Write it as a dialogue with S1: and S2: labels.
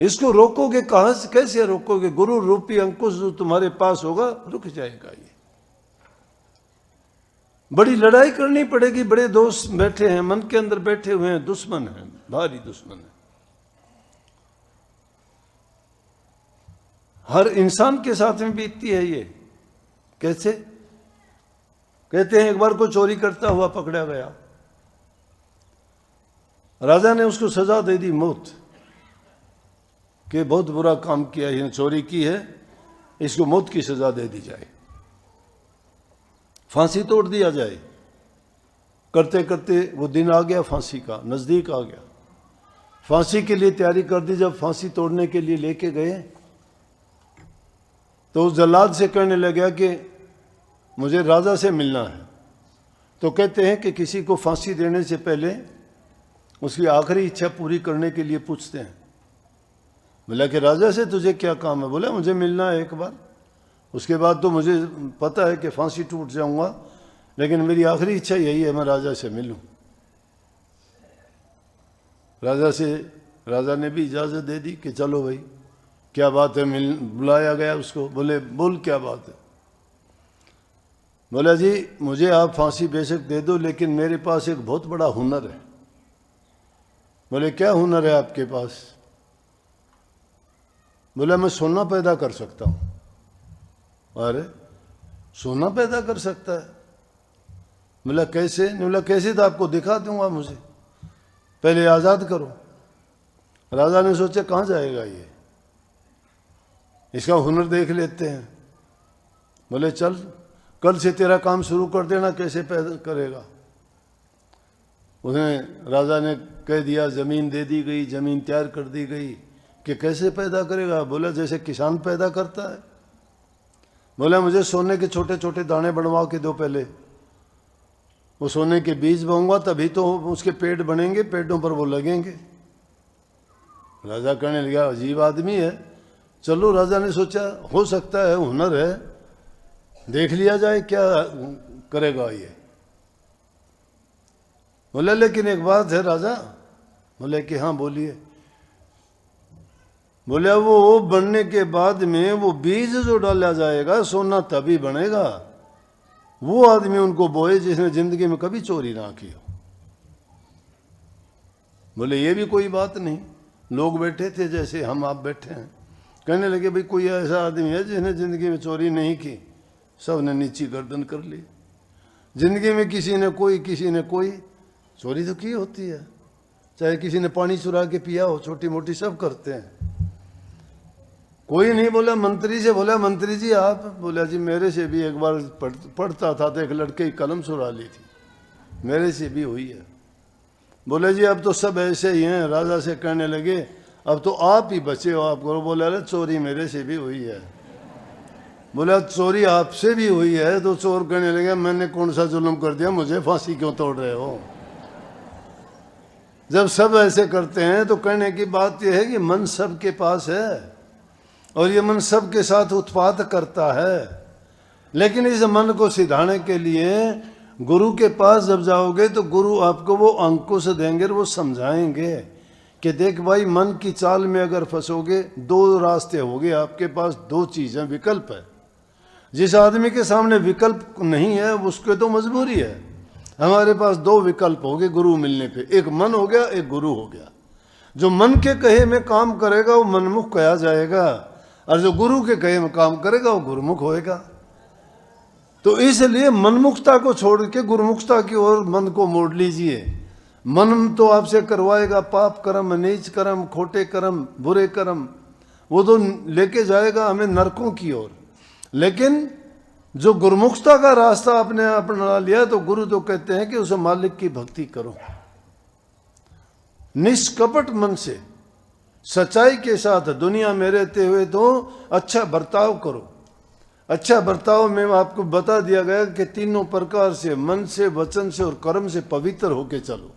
S1: इसको रोकोगे कहां से, कैसे रोकोगे? गुरु रूपी अंकुश जो तुम्हारे पास होगा रुक जाएगा। ये बड़ी लड़ाई करनी पड़ेगी। बड़े दोस्त बैठे हैं, मन के अंदर बैठे हुए हैं, दुश्मन हैं, भारी दुश्मन है। हर इंसान के साथ में बीतती है ये। कैसे? कहते हैं एक बार को चोरी करता हुआ पकड़ा गया, राजा ने उसको सजा दे दी मौत, कि बहुत बुरा काम किया है, चोरी की है, इसको मौत की सजा दे दी जाए, फांसी तोड़ दिया जाए। करते करते वो दिन आ गया, फांसी का नजदीक आ गया। फांसी के लिए तैयारी कर दी। जब फांसी तोड़ने के लिए लेके गए तो उस जल्लाद से कहने लगा कि मुझे राजा से मिलना है। तो कहते हैं कि किसी को फांसी देने से पहले उसकी आखिरी इच्छा पूरी करने के लिए पूछते हैं। बोला कि राजा से तुझे क्या काम है? बोला मुझे मिलना है एक बार, उसके बाद तो मुझे पता है कि फांसी टूट जाऊंगा, लेकिन मेरी आखिरी इच्छा यही है, मैं राजा से मिलूं। राजा ने भी इजाज़त दे दी कि चलो भाई, क्या बात है? बुलाया गया उसको। बोले बोल क्या बात है? बोला जी मुझे आप फांसी बेशक दे दो, लेकिन मेरे पास एक बहुत बड़ा हुनर है। बोले क्या हुनर है आपके पास? बोला मैं सोना पैदा कर सकता हूं। अरे सोना पैदा कर सकता है? बोला कैसे? बोला कैसे तो आपको दिखा दूंगा, मुझे पहले आज़ाद करो। राजा ने सोचा कहाँ जाएगा ये, इसका हुनर देख लेते हैं। बोले चल कल से तेरा काम शुरू कर देना, कैसे पैदा करेगा? उन्हें राजा ने कह दिया, ज़मीन दे दी गई, ज़मीन तैयार कर दी गई कि कैसे पैदा करेगा? बोला जैसे किसान पैदा करता है। बोला मुझे सोने के छोटे छोटे दाने बनवा के दो, पहले वो सोने के बीज बोऊंगा तभी तो उसके पेड़ बनेंगे, पेड़ों पर वो लगेंगे। राजा कहने लगा अजीब आदमी है। चलो राजा ने सोचा हो सकता है हुनर है, देख लिया जाए क्या करेगा ये। बोले लेकिन एक बात है राजा। बोले कि हाँ बोलिए। बोले वो बनने के बाद में वो बीज जो डाला जाएगा सोना तभी बनेगा। वो आदमी उनको बोए जिसने जिंदगी में कभी चोरी ना की हो। बोले ये भी कोई बात नहीं। लोग बैठे थे जैसे हम आप बैठे हैं, कहने लगे भाई कोई ऐसा आदमी है जिसने जिंदगी में चोरी नहीं की? सब ने नीची गर्दन कर ली। जिंदगी में किसी ने कोई चोरी तो की होती है, चाहे किसी ने पानी चुरा के पिया हो, छोटी मोटी सब करते हैं। कोई नहीं बोला मंत्री से। बोला मंत्री जी आप? बोला जी मेरे से भी एक बार पढ़ता था तो एक लड़के की कलम चुरा ली थी, मेरे से भी हुई है। बोले जी अब तो सब ऐसे ही हैं। राजा से कहने लगे अब तो आप ही बचे हो, आप करो। बोला अरे चोरी मेरे से भी हुई है। बोला चोरी आपसे भी हुई है? तो चोर कहने लगे मैंने कौन सा जुल्म कर दिया, मुझे फांसी क्यों तोड़ रहे हो? जब सब ऐसे करते हैं तो कहने की बात यह है कि मन सबके पास है और ये मन सबके साथ उत्पात करता है, लेकिन इस मन को सिधाने के लिए गुरु के पास जब जाओगे तो गुरु आपको वो अंकुश देंगे, वो समझाएंगे कि देख भाई मन की चाल में अगर फंसोगे दो रास्ते होंगे आपके पास, दो चीज़ें विकल्प है। जिस आदमी के सामने विकल्प नहीं है उसके तो मजबूरी है। हमारे पास दो विकल्प हो गए गुरु मिलने पे, एक मन हो गया, एक गुरु हो गया। जो मन के कहे में काम करेगा वो मनमुख कहा जाएगा, और जो गुरु के कहे में काम करेगा वो गुरुमुख होएगा। तो इसलिए मनमुखता को छोड़ के गुरुमुखता की ओर मन को मोड़ लीजिए। मन तो आपसे करवाएगा पाप कर्म, नीच कर्म, खोटे कर्म, बुरे कर्म, वो तो लेके जाएगा हमें नरकों की ओर। लेकिन जो गुरुमुखता का रास्ता आपने अपना लिया तो गुरु तो कहते हैं कि उसे मालिक की भक्ति करो, निष्कपट मन से, सच्चाई के साथ दुनिया में रहते हुए तो अच्छा बर्ताव करो। अच्छा बर्ताव में आपको बता दिया गया कि तीनों प्रकार से मन से, वचन से और कर्म से पवित्र होके चलो।